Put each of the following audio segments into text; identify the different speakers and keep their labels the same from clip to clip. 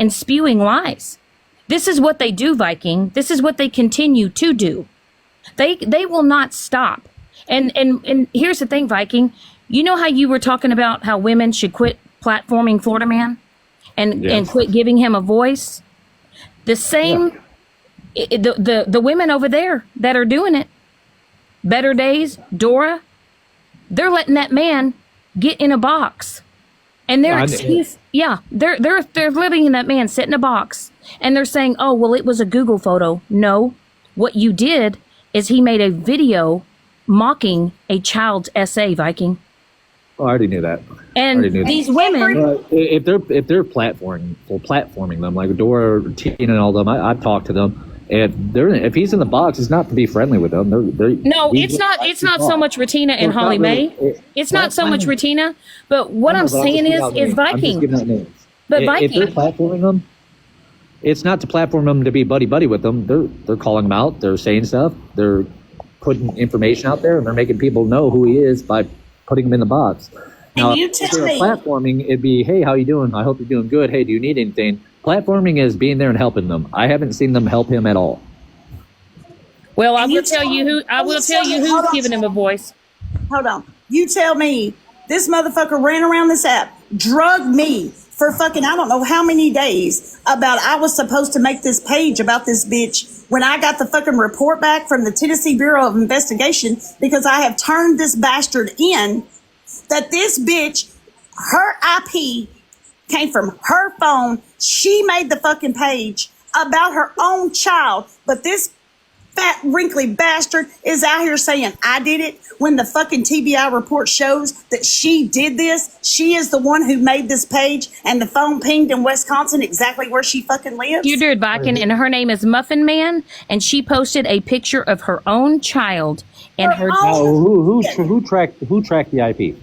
Speaker 1: and spewing lies. This is what they do, Viking. This is what they continue to do. They will not stop. And here's the thing, Viking. You know how you were talking about how women should quit platforming Florida Man and quit giving him a voice? The same, the women over there that are doing it, Better Days, Dora, they're letting that man get in a box. And their excuse, they're letting that man sit in a box. And they're saying, oh, well, it was a Google photo. No, what you did is he made a video mocking a child's essay, Viking.
Speaker 2: Oh, I already knew that.
Speaker 1: And these women,
Speaker 2: if they're platforming them, like Dora, or Tina, and all them, I've talked to them. If he's in the box, it's not to be friendly with them.
Speaker 1: No, it's not. It's not so much Retina and Holly Mae. It's not so much Retina. But what I'm saying is Viking. But Viking,
Speaker 2: if they're platforming them, it's not to platform them to be buddy with them. They're calling them out. They're saying stuff. They're putting information out there, and they're making people know who he is by putting him in the box. Now, if they're platforming, it'd be, hey, how you doing? I hope you're doing good. Hey, do you need anything? Platforming is being there and helping them. I haven't seen them help him at all.
Speaker 1: Well, I will tell you who's giving him a voice.
Speaker 3: Hold on. You tell me this motherfucker ran around this app, drugged me for fucking I don't know how many days about I was supposed to make this page about this bitch when I got the fucking report back from the Tennessee Bureau of Investigation because I have turned this bastard in that this bitch, her IP came from her phone. She made the fucking page about her own child. But this fat, wrinkly bastard is out here saying, I did it, when the fucking TBI report shows that she did this. She is the one who made this page, and the phone pinged in Wisconsin exactly where she fucking lives.
Speaker 1: You did, Viking, and her name is Muffin Man, and she posted a picture of her own child and her
Speaker 2: who tracked the IP?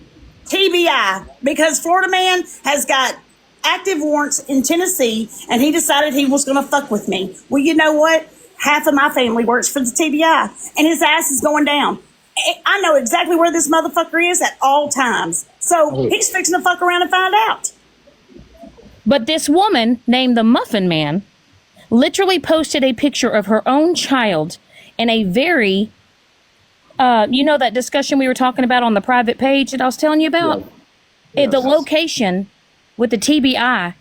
Speaker 3: TBI, because Florida Man has got active warrants in Tennessee, and he decided he was going to fuck with me. Well, you know what? Half of my family works for the TBI, and his ass is going down. I know exactly where this motherfucker is at all times. So he's fixing to fuck around and find out.
Speaker 1: But this woman named the Muffin Man literally posted a picture of her own child in a very, you know, that discussion we were talking about on the private page that I was telling you about? Yeah. The location with the TBI,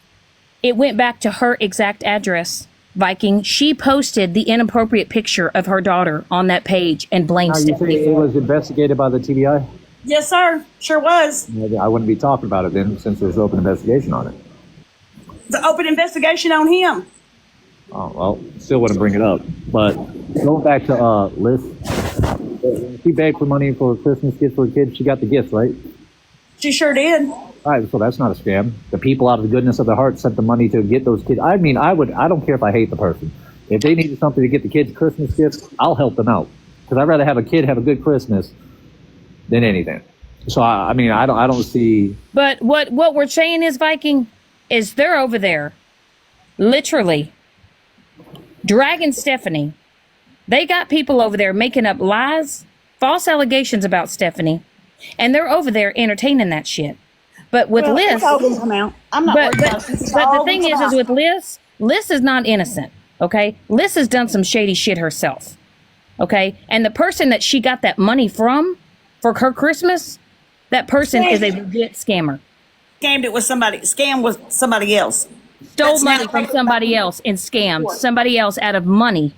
Speaker 1: it went back to her exact address. Viking, she posted the inappropriate picture of her daughter on that page and blamed Stephanie.
Speaker 2: It was investigated by the TBI?
Speaker 3: Yes, sir. Sure was.
Speaker 2: I wouldn't be talking about it then, since there's open investigation on it.
Speaker 3: The open investigation on him.
Speaker 2: Oh, well, still wouldn't bring it up. But going back to Liz, she begged for money for Christmas gifts for her kids. She got the gifts, right?
Speaker 3: She sure did.
Speaker 2: All right, so that's not a scam. The people out of the goodness of their heart sent the money to get those kids. I mean, I don't care if I hate the person. If they needed something to get the kids Christmas gifts, I'll help them out. Because I'd rather have a kid have a good Christmas than anything. So, I mean, I don't see...
Speaker 1: But what we're saying is, Viking, is they're over there, literally, dragging Stephanie. They got people over there making up lies, false allegations about Stephanie, and they're over there entertaining that shit. But with Liz,
Speaker 3: I'm not worried about this.
Speaker 1: But the thing is with Liz is not innocent, okay? Liz has done some shady shit herself, okay? And the person that she got that money from for her Christmas, that person is a legit scammer.
Speaker 3: Scammed with somebody else.
Speaker 1: Stole money from somebody else and scammed somebody else out of money.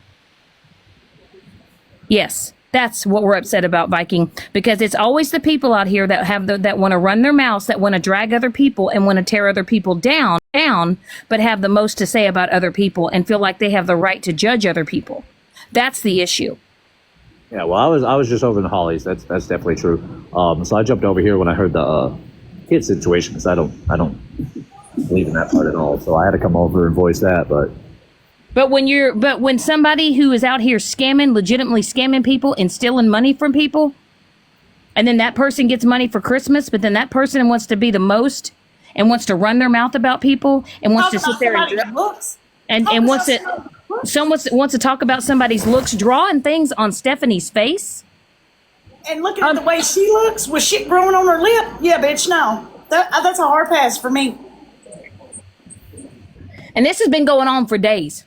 Speaker 1: Yes. That's what we're upset about, Viking, because it's always the people out here that that want to run their mouths, that want to drag other people and want to tear other people down, but have the most to say about other people and feel like they have the right to judge other people. That's the issue.
Speaker 2: Yeah, well, I was just over in the Hollies. That's definitely true. So I jumped over here when I heard the kid situation because I don't believe in that part at all. So I had to come over and voice that, But
Speaker 1: when somebody who is out here legitimately scamming people and stealing money from people, and then that person gets money for Christmas, but then that person wants to be the most and wants to run their mouth about people and wants to sit there and wants to talk about somebody's looks, drawing things on Stephanie's face.
Speaker 3: And looking at the way she looks with shit growing on her lip, yeah, bitch, no. That's a hard pass for me.
Speaker 1: And this has been going on for days.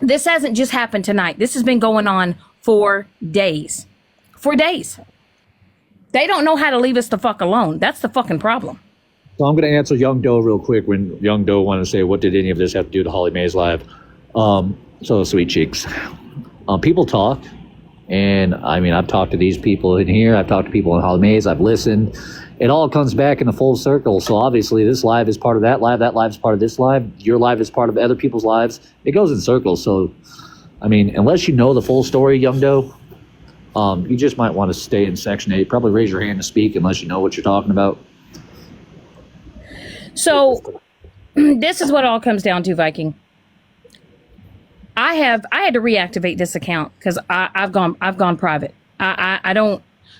Speaker 1: This hasn't just happened tonight. This has been going on for days. For days. They don't know how to leave us the fuck alone. That's the fucking problem.
Speaker 2: So I'm going to answer Young Doe real quick when Young Doe wanted to say, what did any of this have to do to Holly Mays Live? So sweet cheeks. People talk. And I mean, I've talked to these people in here. I've talked to people in Holly Mays. I've listened. It all comes back in a full circle. So obviously this live is part of that live. That live is part of this live. Your live is part of other people's lives. It goes in circles. So, I mean, unless you know the full story, Young Doe, you just might want to stay in Section 8. Probably raise your hand to speak unless you know what you're talking about.
Speaker 1: So this is what it all comes down to, Viking. I had to reactivate this account because I've gone private. I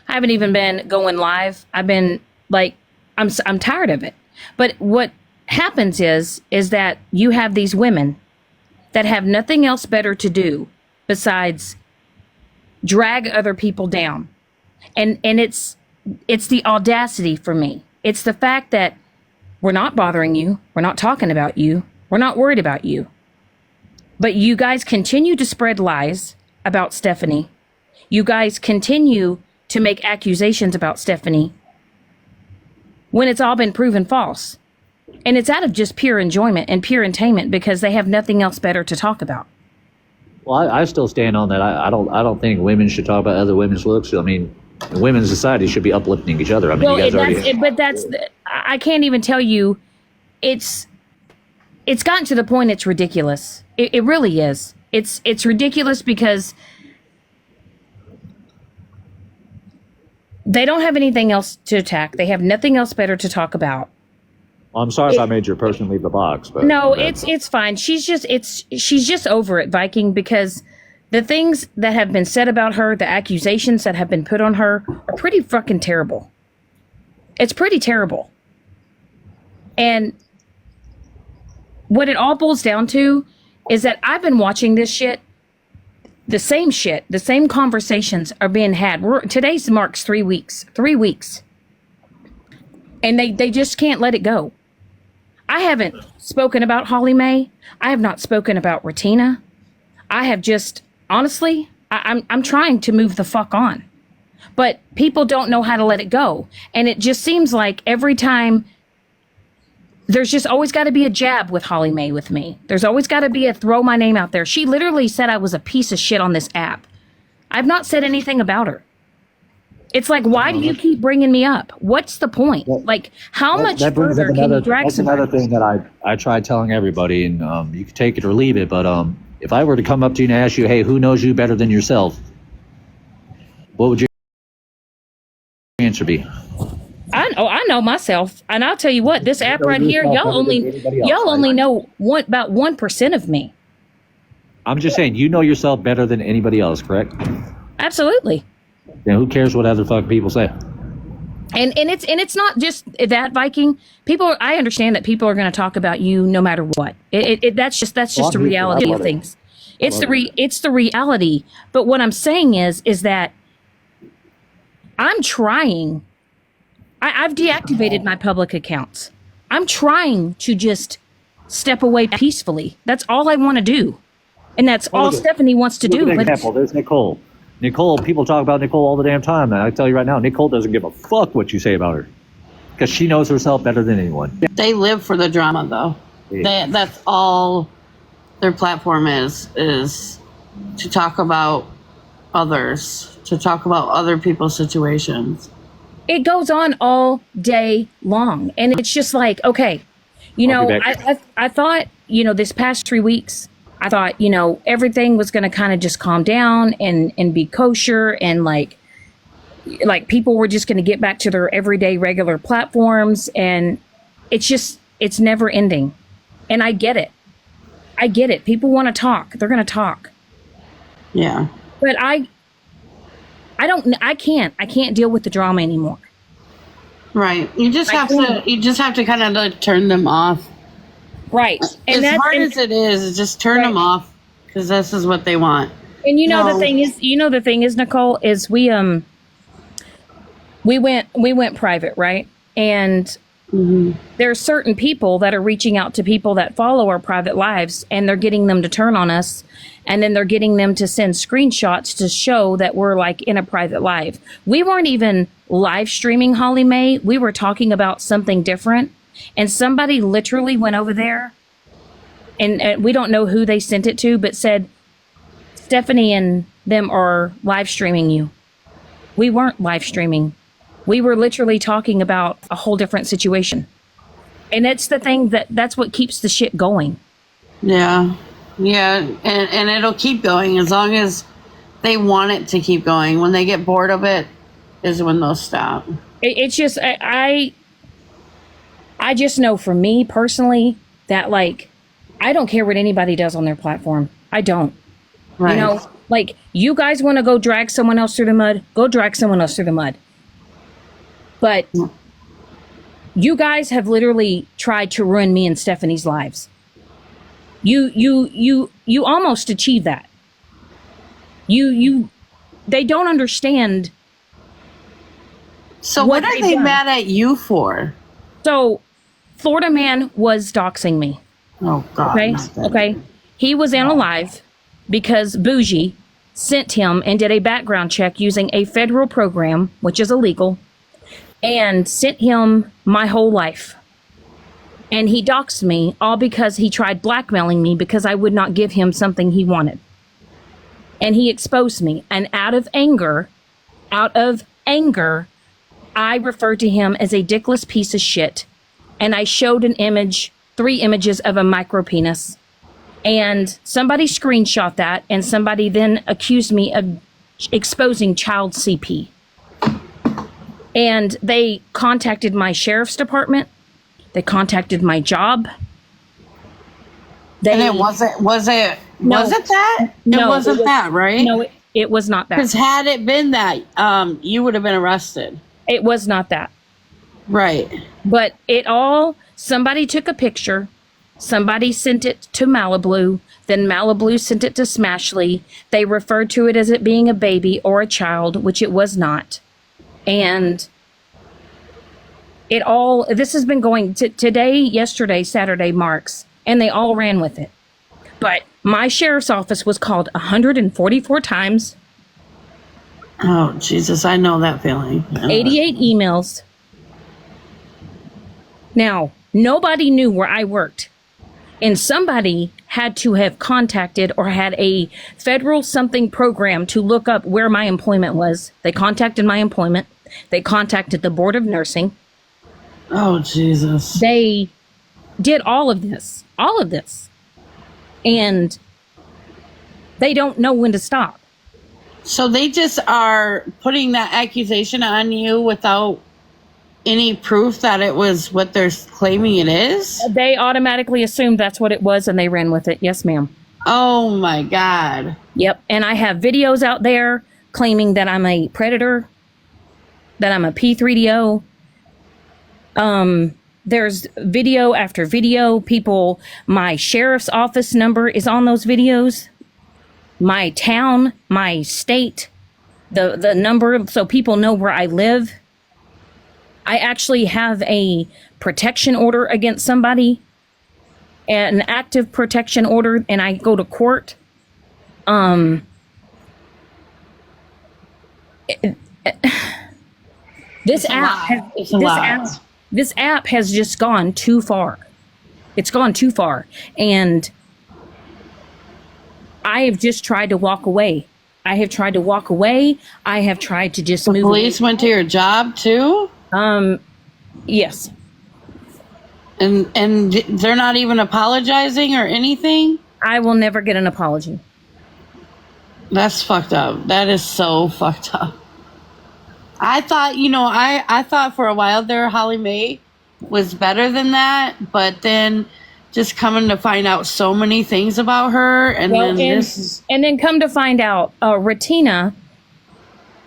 Speaker 1: haven't even been going live. I've been like, I'm tired of it. But what happens is that you have these women that have nothing else better to do besides drag other people down. And it's the audacity for me. It's the fact that we're not bothering you. We're not talking about you. We're not worried about you. But you guys continue to spread lies about Stephanie. You guys continue to make accusations about Stephanie when it's all been proven false. And it's out of just pure enjoyment and pure entertainment because they have nothing else better to talk about.
Speaker 2: Well, I still stand on that. I don't think women should talk about other women's looks. I mean, women's society should be uplifting each other. I mean,
Speaker 1: Well,
Speaker 2: you guys
Speaker 1: I can't even tell you. It's gotten to the point it's ridiculous. It really is. It's ridiculous because they don't have anything else to attack. They have nothing else better to talk about.
Speaker 2: Well, I'm sorry if I made your person leave the box, but
Speaker 1: No, it's fine. She's just over it, Viking, because the things that have been said about her, the accusations that have been put on her are pretty fucking terrible. It's pretty terrible. And what it all boils down to is that I've been watching this shit. The same conversations are being had. Today's marks 3 weeks. 3 weeks. And they just can't let it go. I haven't spoken about Holly Mae. I have not spoken about Ratina. I have just, honestly, I'm trying to move the fuck on. But people don't know how to let it go. And it just seems like every time there's just always got to be a jab with Holly Mae with me. There's always got to be a throw my name out there. She literally said I was a piece of shit on this app. I've not said anything about her. It's like, why do you keep bringing me up? What's the point? Like, how much further can you drag somebody?
Speaker 2: That's another thing that I tried telling everybody, and you can take it or leave it, but if I were to come up to you and ask you, hey, who knows you better than yourself? What would your answer be?
Speaker 1: I know myself, and I'll tell you what, this app right here, y'all only know about 1% of me.
Speaker 2: I'm just saying, you know yourself better than anybody else, correct?
Speaker 1: Absolutely.
Speaker 2: Then who cares what other fucking people say?
Speaker 1: And it's not just that, Viking. I understand that people are going to talk about you no matter what. That's just the reality of things. It's the reality. But what I'm saying is that I'm trying. I've deactivated my public accounts. I'm trying to just step away peacefully. That's all I want to do. And that's all Stephanie wants to do.
Speaker 2: Look at an example. There's Nicole. Nicole, people talk about Nicole all the damn time. And I tell you right now, Nicole doesn't give a fuck what you say about her. Because she knows herself better than anyone.
Speaker 4: They live for the drama, though.
Speaker 2: Yeah.
Speaker 4: That's all their platform is to talk about others, to talk about other people's situations.
Speaker 1: It goes on all day long. And it's just like, okay, I thought, this past 3 weeks, I thought, everything was going to kind of just calm down and be kosher. And like people were just going to get back to their everyday regular platforms. And it's never ending. And I get it. People want to talk. They're going to talk.
Speaker 4: Yeah.
Speaker 1: But I can't deal with the drama anymore.
Speaker 4: Right. You just have to kind of like turn them off.
Speaker 1: Right. And
Speaker 4: as hard as it is, just turn them off because this is what they want.
Speaker 1: And the thing is, Nicole, is we went private, right? And There are certain people that are reaching out to people that follow our private lives, and they're getting them to turn on us, and then they're getting them to send screenshots to show that we're like in a private live. We weren't even live streaming Holly Mae. We were talking about something different, and somebody literally went over there, and we don't know who they sent it to, but said, Stephanie and them are live streaming you. We weren't live streaming. We were literally talking about a whole different situation. And it's the thing that's what keeps the shit going.
Speaker 4: Yeah. Yeah. And it'll keep going as long as they want it to keep going. When they get bored of it is when they'll stop.
Speaker 1: It's just, I just know for me personally that, like, I don't care what anybody does on their platform. I don't.
Speaker 4: Right.
Speaker 1: You know, like, you guys want to go drag someone else through the mud, go drag someone else through the mud. But you guys have literally tried to ruin me and Stephanie's lives. You almost achieved that. They don't understand.
Speaker 4: So what are they mad at you for?
Speaker 1: So, Florida man was doxing me.
Speaker 4: Oh God.
Speaker 1: Okay. Okay. He was in a live because Bougie sent him and did a background check using a federal program, which is illegal, and sent him my whole life. And he doxed me all because he tried blackmailing me because I would not give him something he wanted. And he exposed me. And out of anger, I referred to him as a dickless piece of shit. And I showed an image, 3 images of a micro penis. And somebody screenshot that, and somebody then accused me of exposing child CP. And they contacted my sheriff's department. They contacted my job.
Speaker 4: And it was it that?
Speaker 1: No,
Speaker 4: It wasn't that, right?
Speaker 1: No, it was not that.
Speaker 4: Because had it been that, you would have been arrested.
Speaker 1: It was not that.
Speaker 4: Right.
Speaker 1: But somebody took a picture, somebody sent it to Malibu, then Malibu sent it to Smashly. They referred to it as it being a baby or a child, which it was not. And this has been going today, yesterday, Saturday marks, and they all ran with it. But my sheriff's office was called 144 times.
Speaker 4: Oh, Jesus, I know that feeling.
Speaker 1: 88 emails. Now, nobody knew where I worked. And somebody had to have contacted or had a federal something program to look up where my employment was. They contacted my employment. They contacted the Board of Nursing.
Speaker 4: Oh, Jesus.
Speaker 1: They did all of this. And they don't know when to stop.
Speaker 4: So they just are putting that accusation on you without any proof that it was what they're claiming it is?
Speaker 1: They automatically assumed that's what it was and they ran with it. Yes, ma'am.
Speaker 4: Oh my God.
Speaker 1: Yep. And I have videos out there claiming that I'm a predator, that I'm a P3DO. There's video after video. My sheriff's office number is on those videos. My town, my state, the number, so people know where I live. I actually have a protection order against somebody, an active protection order, and I go to court. This app has just gone too far. It's gone too far. And I have just tried to walk away. I have tried to just move.
Speaker 4: The police went to your job too?
Speaker 1: Yes.
Speaker 4: And they're not even apologizing or anything?
Speaker 1: I will never get an apology.
Speaker 4: That's fucked up. That is so fucked up. I thought, I thought for a while there Holly Mae was better than that, but then just coming to find out so many things about her, and
Speaker 1: then come to find out, Ratina,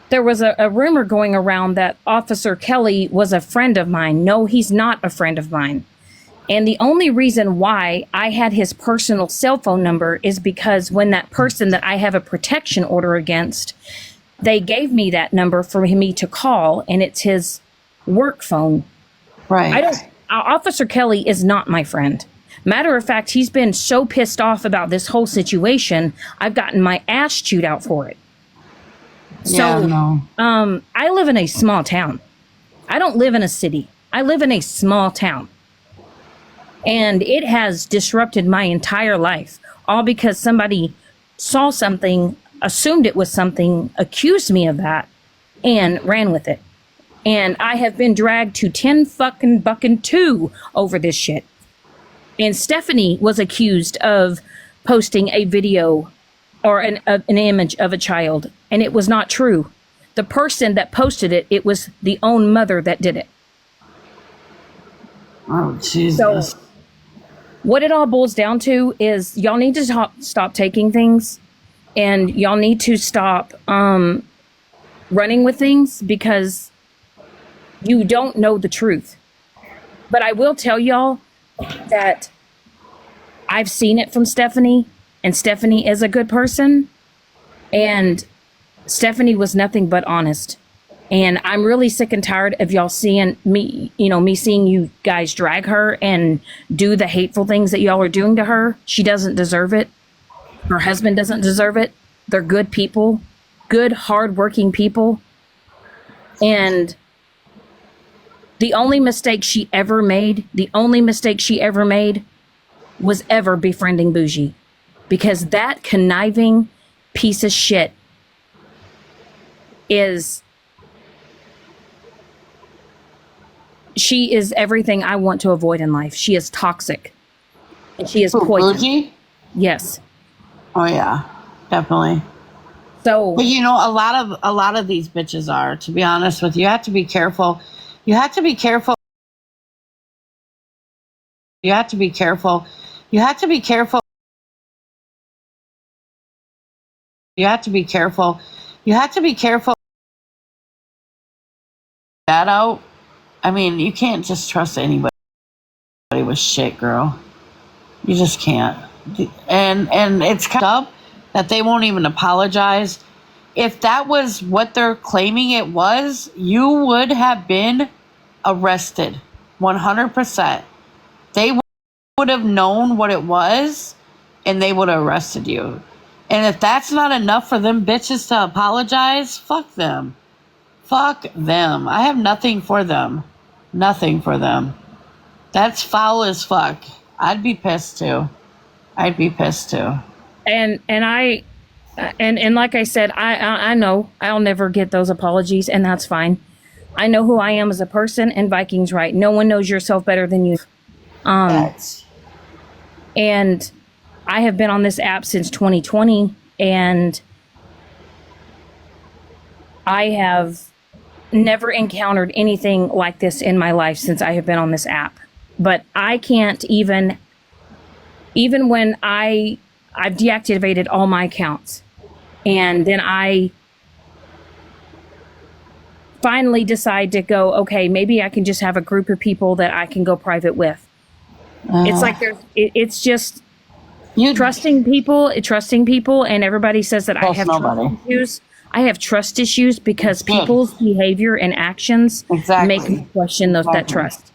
Speaker 1: there was a rumor going around that Officer Kelly was a friend of mine. No, he's not a friend of mine. And the only reason why I had his personal cell phone number is because when that person that I have a protection order against, they gave me that number for me to call, and it's his work phone.
Speaker 4: Right.
Speaker 1: Officer Kelly is not my friend. Matter of fact, he's been so pissed off about this whole situation, I've gotten my ass chewed out for it.
Speaker 4: Yeah,
Speaker 1: So,
Speaker 4: no.
Speaker 1: I live in a small town. I don't live in a city. I live in a small town. And it has disrupted my entire life, all because somebody saw something, assumed it was something, accused me of that, and ran with it. And I have been dragged to 10 fucking bucking 2 over this shit. And Stephanie was accused of posting a video or an image of a child, and it was not true. The person that posted it, it was the own mother that did it.
Speaker 4: Oh, Jesus.
Speaker 1: So, what it all boils down to is y'all need to stop taking things, and y'all need to stop running with things because you don't know the truth. But I will tell y'all that I've seen it from Stephanie, and Stephanie is a good person, and Stephanie was nothing but honest. And I'm really sick and tired of y'all seeing me, me seeing you guys drag her and do the hateful things that y'all are doing to her. She doesn't deserve it. Her husband doesn't deserve it. They're good people, good, hardworking people. And the only mistake she ever made was ever befriending Bougie. Because that conniving piece of shit she is everything I want to avoid in life. She is toxic. And she is poison.
Speaker 4: Bougie?
Speaker 1: Yes.
Speaker 4: Oh yeah, definitely.
Speaker 1: So,
Speaker 4: But a lot of these bitches are, to be honest with you. You have to be careful. You have to be careful. You have to be careful. You have to be careful. You have to be careful. You have to be careful. That out. I mean, you can't just trust anybody with shit, girl. You just can't. And it's kind of up that they won't even apologize. If that was what they're claiming it was, you would have been arrested 100%. They would have known what it was and they would have arrested you. And if that's not enough for them bitches to apologize, fuck them. Fuck them. I have nothing for them. Nothing for them. That's foul as fuck. I'd be pissed too. I'd be pissed too.
Speaker 1: and like I said, I know I'll never get those apologies, and that's fine. I know who I am as a person, and Viking's right. No one knows yourself better than you.
Speaker 4: That's
Speaker 1: And I have been on this app since 2020, and I have never encountered anything like this in my life since I have been on this app. But I can't even when I've deactivated all my accounts, and then I finally decide to go, okay, maybe I can just have a group of people that I can go private with. It's like it's just
Speaker 4: you
Speaker 1: trusting people, and everybody says that I
Speaker 4: Trust
Speaker 1: have
Speaker 4: nobody.
Speaker 1: trust issues. I have trust issues because
Speaker 4: Good.
Speaker 1: people's behavior and actions
Speaker 4: Exactly.
Speaker 1: make me question that
Speaker 4: Exactly.
Speaker 1: trust.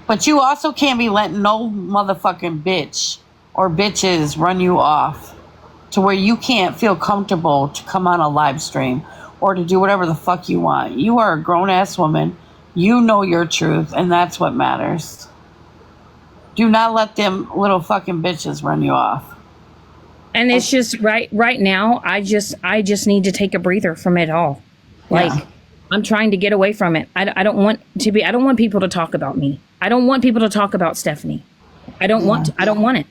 Speaker 4: But you also can't be letting no motherfucking bitch or bitches run you off to where you can't feel comfortable to come on a live stream or to do whatever the fuck you want. You are a grown ass woman. You know your truth, and that's what matters. Do not let them little fucking bitches run you off.
Speaker 1: And it's just right now, I just need to take a breather from it all. Like,
Speaker 4: Yeah.
Speaker 1: I'm trying to get away from it. I don't want people to talk about me. I don't want people to talk about Stephanie. I don't want it.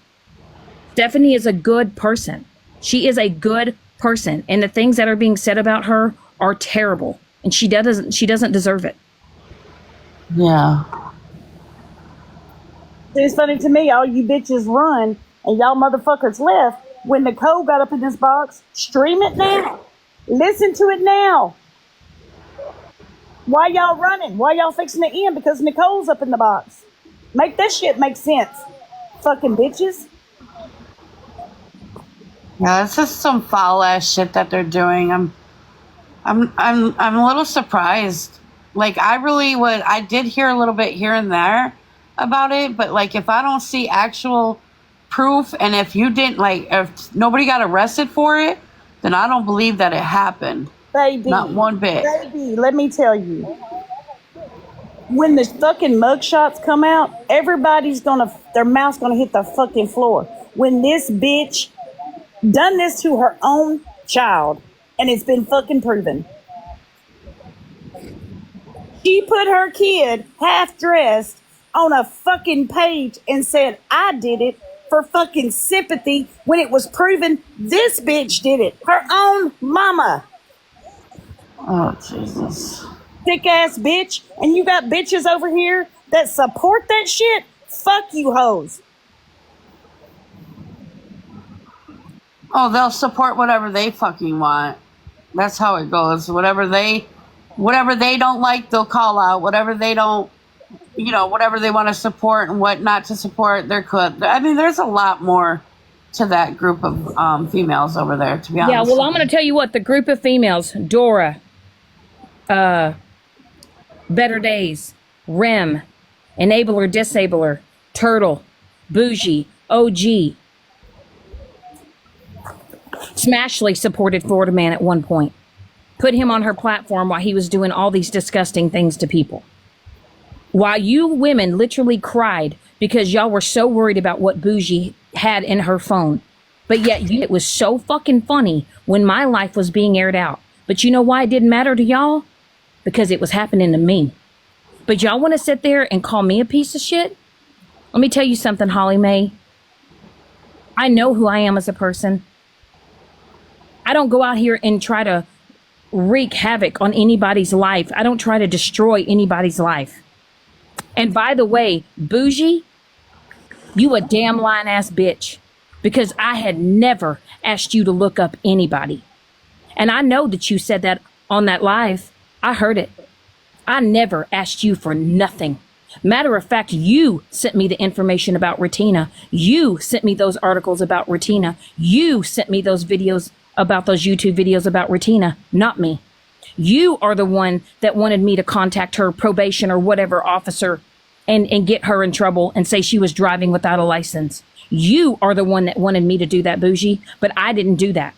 Speaker 1: Stephanie is a good person. She is a good person, and the things that are being said about her are terrible, and she doesn't deserve it.
Speaker 4: Yeah.
Speaker 3: It's funny to me, all you bitches run and y'all motherfuckers left. When Nicole got up in this box, stream it now. Listen to it now. Why y'all running? Why y'all fixing to end? Because Nicole's up in the box. Make that shit make sense. Fucking bitches.
Speaker 4: Yeah, it's just some foul ass shit that they're doing. I'm a little surprised. Like I did hear a little bit here and there, about it, but like if I don't see actual proof, and if you didn't like, if nobody got arrested for it, then I don't believe that it happened.
Speaker 3: Baby.
Speaker 4: Not one bit.
Speaker 3: Baby, let me tell you. When the fucking mugshots come out, their mouth's gonna hit the fucking floor. When this bitch done this to her own child, and it's been fucking proven. She put her kid half dressed on a fucking page and said, I did it for fucking sympathy when it was proven this bitch did it. Her own mama.
Speaker 4: Oh, Jesus.
Speaker 3: Thick ass bitch. And you got bitches over here that support that shit. Fuck you hoes.
Speaker 4: Oh, they'll support whatever they fucking want. That's how it goes. Whatever they don't like, they'll call out. Whatever they don't, whatever they want to support and what not to support, they're could. I mean, there's a lot more to that group of females over there, to be honest.
Speaker 1: Yeah, well, I'm going to tell you what, the group of females, Dora, Better Days, Rem, Enabler, Disabler, Turtle, Bougie, OG. Smashley supported Florida Man at one point. Put him on her platform while he was doing all these disgusting things to people. While you women literally cried because y'all were so worried about what Bougie had in her phone. But yet it was so fucking funny when my life was being aired out. But you know why it didn't matter to y'all? Because it was happening to me. But y'all want to sit there and call me a piece of shit? Let me tell you something, Holly Mae. I know who I am as a person. I don't go out here and try to wreak havoc on anybody's life. I don't try to destroy anybody's life. And by the way, Bougie, you a damn lying ass bitch. Because I had never asked you to look up anybody. And I know that you said that on that live. I heard it. I never asked you for nothing. Matter of fact, you sent me the information about Retina. You sent me those articles about Retina. You sent me those videos about those YouTube videos about Retina, not me. You are the one that wanted me to contact her probation or whatever officer and get her in trouble and say she was driving without a license. You are the one that wanted me to do that, Bougie, but I didn't do that.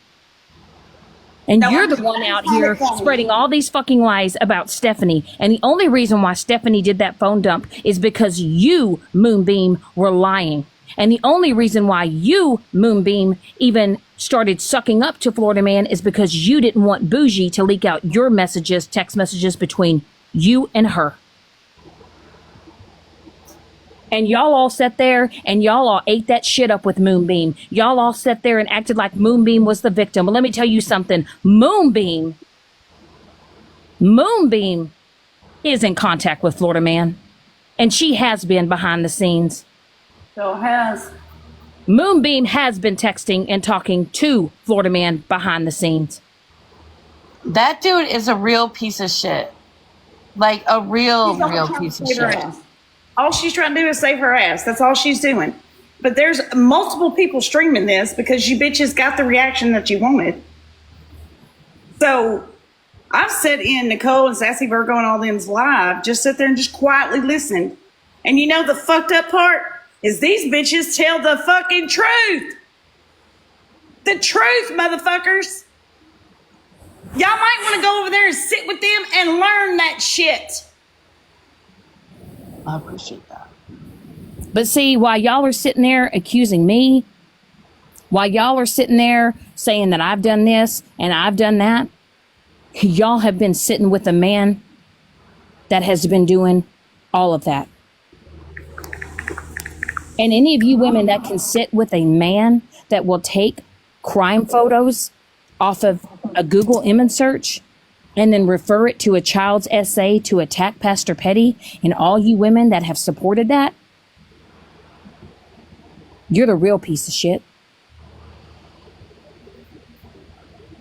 Speaker 1: And
Speaker 3: No,
Speaker 1: you're the one out here spreading all these fucking lies about Stephanie. And the only reason why Stephanie did that phone dump is because you, Moonbeam, were lying. And the only reason why you, Moonbeam, even started sucking up to Florida Man is because you didn't want Bougie to leak out your messages, text messages between you and her. And y'all all sat there and y'all all ate that shit up with Moonbeam. Y'all all sat there and acted like Moonbeam was the victim. But let me tell you something. Moonbeam is in contact with Florida Man. And she has been behind the scenes.
Speaker 4: So has.
Speaker 1: Moonbeam has been texting and talking to Florida Man behind the scenes.
Speaker 4: That dude is a real piece of shit. Like a real piece of shit.
Speaker 3: All she's trying to do is save her ass. That's all she's doing. But there's multiple people streaming this because you bitches got the reaction that you wanted. So I've sat in Nicole and Sassy Virgo and all them's live, just sit there and just quietly listen. And you know the fucked up part is these bitches tell the fucking truth. The truth, motherfuckers. Y'all might want to go over there and sit with them and learn that shit.
Speaker 4: I appreciate that.
Speaker 1: But see, while y'all are sitting there accusing me, while y'all are sitting there saying that I've done this and I've done that, y'all have been sitting with a man that has been doing all of that. And any of you women that can sit with a man that will take crime photos off of a Google image search and then refer it to a child's essay to attack Pastor Petty, and all you women that have supported that, you're the real piece of shit.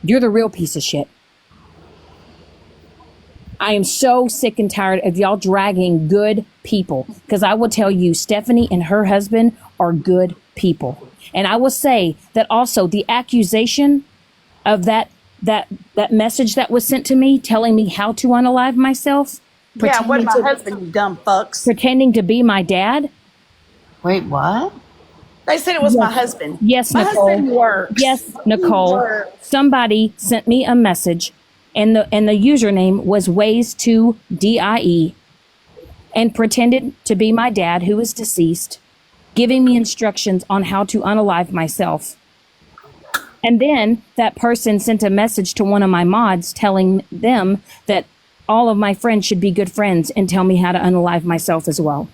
Speaker 1: You're the real piece of shit. I am so sick and tired of y'all dragging good people, because I will tell you, Stephanie and her husband are good people. And I will say that also the accusation of that message that was sent to me telling me how to unalive myself,
Speaker 3: Yeah, what
Speaker 1: pretending
Speaker 3: my
Speaker 1: to,
Speaker 3: husband, you dumb fucks.
Speaker 1: pretending to be my dad.
Speaker 4: Wait, what?
Speaker 3: They said it was my husband.
Speaker 1: Yes,
Speaker 3: My
Speaker 1: Nicole.
Speaker 3: husband works.
Speaker 1: Yes,
Speaker 3: He
Speaker 1: Nicole.
Speaker 3: works.
Speaker 1: Somebody sent me a message, and the username was ways2die, and pretended to be my dad, who is deceased, giving me instructions on how to unalive myself. And then that person sent a message to one of my mods telling them that all of my friends should be good friends and tell me how to unalive myself as well.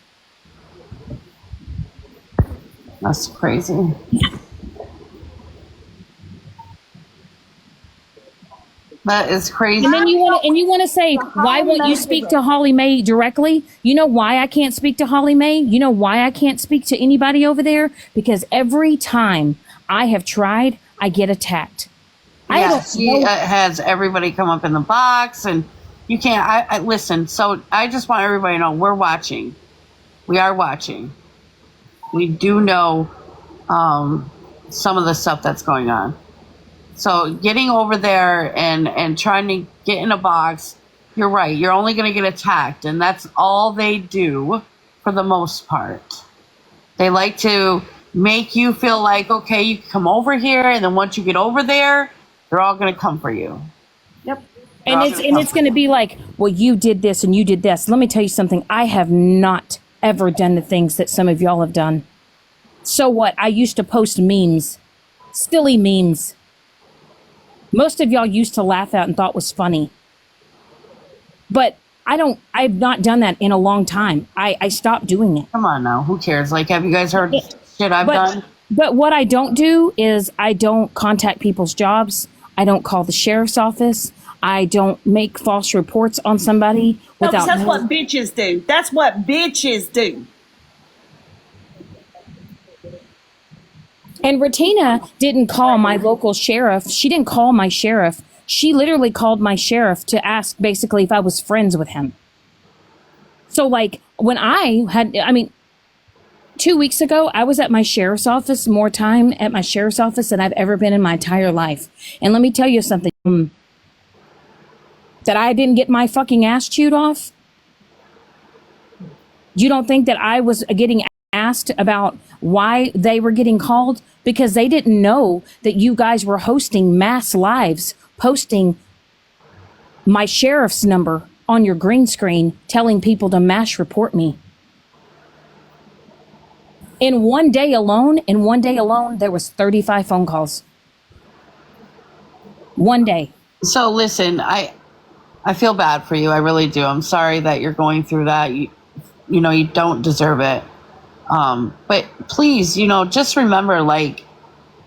Speaker 4: That's crazy. That is crazy.
Speaker 1: And then you want to say, why won't you speak to Holly Mae directly? You know why I can't speak to Holly Mae? You know why I can't speak to anybody over there? Because every time I have tried, I get attacked. I
Speaker 4: Yeah,
Speaker 1: don't
Speaker 4: she
Speaker 1: know.
Speaker 4: has everybody come up in the box, and you can't. I listen. So I just want everybody to know we're watching. We are watching. We do know some of the stuff that's going on. So getting over there and trying to get in a box, you're right. You're only going to get attacked, and that's all they do for the most part. They like to make you feel like, okay, you can come over here, and then once you get over there, they're all going to come for you.
Speaker 3: Yep.
Speaker 1: And it's going to be like, well, you did this and you did this. Let me tell you something. I have not ever done the things that some of y'all have done. So what? I used to post memes, silly memes. Most of y'all used to laugh at and thought was funny. But I've not done that in a long time. I stopped doing it.
Speaker 4: Come on now, who cares? Like, have you guys heard shit I've done?
Speaker 1: But what I don't do is I don't contact people's jobs. I don't call the sheriff's office. I don't make false reports on somebody
Speaker 3: No, 'cause
Speaker 1: without.
Speaker 3: that's what bitches do. That's what bitches do.
Speaker 1: And Retina didn't call my local sheriff. She didn't call my sheriff. She literally called my sheriff to ask basically if I was friends with him. So like when I mean, 2 weeks ago, I was at my sheriff's office, more time at my sheriff's office than I've ever been in my entire life. And let me tell you something, that I didn't get my fucking ass chewed off. You don't think that I was getting asked about why they were getting called? Because they didn't know that you guys were hosting mass lives, posting my sheriff's number on your green screen, telling people to mass report me. In one day alone, there was 35 phone calls. One day.
Speaker 4: So listen, I feel bad for you. I really do. I'm sorry that you're going through that. You know, you don't deserve it. But please, just remember, like,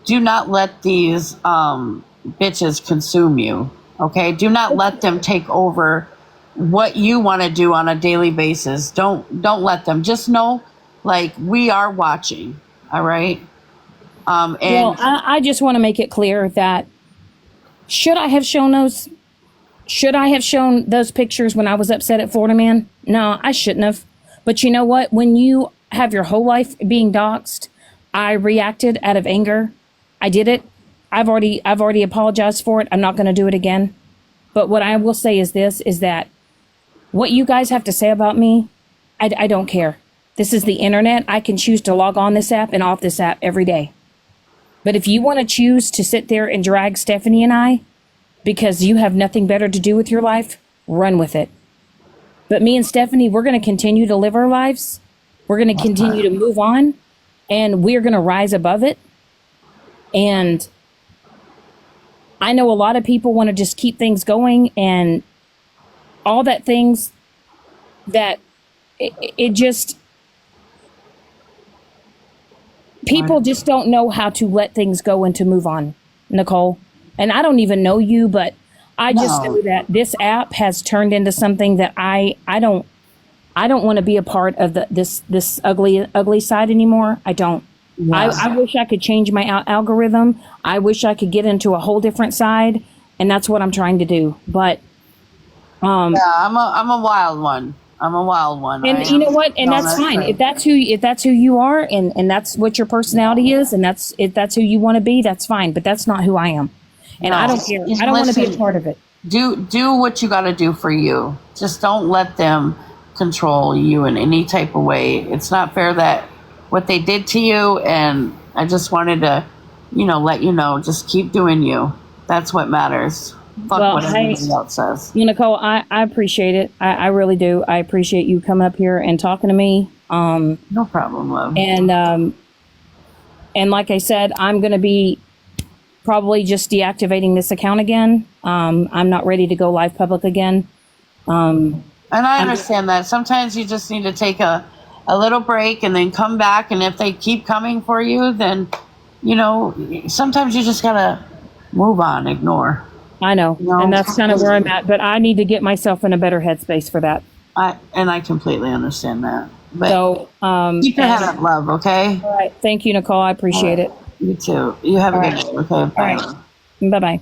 Speaker 4: do not let these bitches consume you. Okay? Do not let them take over what you want to do on a daily basis. Don't let them. Just know, like, we are watching. All right? And
Speaker 1: Well, I just want to make it clear that should I have shown those pictures when I was upset at Florida Man? No, I shouldn't have. But you know what? When you have your whole life being doxxed, I reacted out of anger. I did it. I've already apologized for it. I'm not going to do it again. But what I will say is this, is that what you guys have to say about me, I don't care. This is the internet. I can choose to log on this app and off this app every day. But if you want to choose to sit there and drag Stephanie and I because you have nothing better to do with your life, run with it. But me and Stephanie, we're going to continue to live our lives. We're going to continue to move on, and we're going to rise above it. And I know a lot of people want to just keep things going and all that things that it just, people just don't know how to let things go and to move on, Nicole. And I don't even know you, but I just know that this app has turned into something that I don't want to be a part of this ugly side anymore. I don't. Yes. I wish I could change my algorithm. I wish I could get into a whole different side, and that's what I'm trying to do. But
Speaker 4: yeah, I'm a wild one. I'm a wild one.
Speaker 1: And you know what? And that's fine. Right. If that's who you are, and that's what your personality is, and if that's who you want to be, that's fine. But that's not who I am, and I don't care. I don't want to be a part of it.
Speaker 4: do what you got to do for you. Just don't let them control you in any type of way. It's not fair that what they did to you, and I just wanted to, let you know, just keep doing you. That's what matters. Fuck
Speaker 1: Well,
Speaker 4: what
Speaker 1: hey,
Speaker 4: everybody else says.
Speaker 1: Nicole, I appreciate it. I really do. I appreciate you coming up here and talking to me.
Speaker 4: No problem, love.
Speaker 1: And like I said, I'm going to be probably just deactivating this account again. I'm not ready to go live public again.
Speaker 4: And I understand that. Sometimes you just need to take a little break and then come back. And if they keep coming for you, then, sometimes you just got to move on, ignore.
Speaker 1: I know.
Speaker 4: No.
Speaker 1: And that's kind of where I'm at. But I need to get myself in a better headspace for that.
Speaker 4: I completely understand that. But
Speaker 1: So,
Speaker 4: keep your head up, love, okay?
Speaker 1: all right. Thank you, Nicole. I appreciate it.
Speaker 4: You too. You have a good day, okay? Bye.
Speaker 1: All right. Bye-bye.